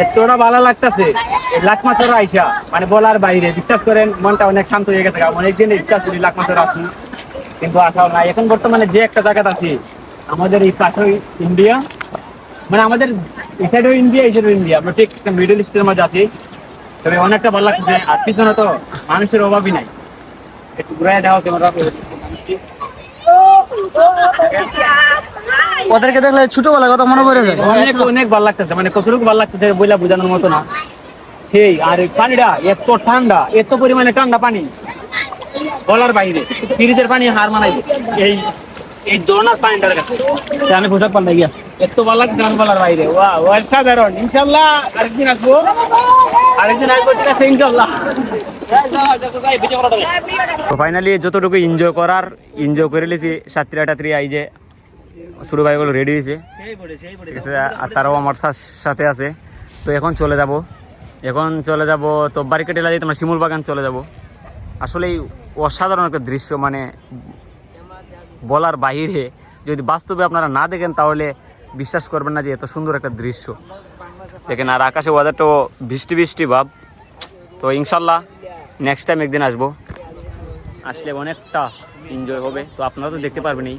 এতটা ভালো লাগতেছে লাকমাচড়া আইসা, মানে বলার বাইরে। বিশ্বাস করেন মনটা অনেক শান্ত হয়ে গেছে। অনেকদিন ইচ্ছা ছিল লাকমাচড়া আসুন, কিন্তু আসাও না। এখন বর্তমানে যে একটা জায়গাতে আছি, আমাদের এই পাশে ইন্ডিয়া, মানে আমাদের এই সাইডেও ইন্ডিয়া, এই সাইডেও ইন্ডিয়া, আমরা ঠিক একটা মিডল ইস্টের মাঝে আছি। তবে অনেকটা ভালো লাগতেছে। আর পিছনে তো মানুষের অভাবই নাই। একটু ঘুরাই দেওয়া ক্যামেরা মানুষটি। ওদেরকে দেখলে ছোটবেলার কথা মনে পড়ে যায়। অনেক অনেক ভালো লাগতেছে, মানে কতটুকু ভালো লাগতেছে বইলা বোঝানোর মতো না। সেই আর এই পানিটা এত ঠান্ডা, এত পরিমাণে ঠান্ডা পানি বলার বাইরে। ফ্রিজের পানি হার মানাই এই এই দোনার পানিটার কাছে। আমি পোশাক পাল্টা গিয়া এত ভালো লাগছে আমি বলার বাইরে। অসাধারণ। ইনশাল্লাহ আরেকদিন আসবো, আরেকদিন আসবো, ঠিক আছে ইনশাল্লাহ। তো ফাইনালি যতটুকু এনজয় করার এনজয় করে নিয়েছি। ছাত্রী আই যে শুরু ভাই গুলো রেডি হয়েছে, ঠিক আছে, আর তারাও আমার সাথে আছে। তো এখন চলে যাব তো বারিকেট এলাকায় তোমার শিমুল বাগান চলে যাব। আসলে অসাধারণ একটা দৃশ্য, মানে বলার বাইরে। যদি বাস্তবে আপনারা না দেখেন তাহলে বিশ্বাস করবেন না যে এত সুন্দর একটা দৃশ্য দেখেন। আর আকাশে ওয়েদারটাও বৃষ্টি বৃষ্টি ভাব। তো ইনশাল্লাহ নেক্সট টাইম একদিন আসবো, আসলে অনেকটা এনজয় হবে। তো আপনারা তো দেখতে পারবেনই।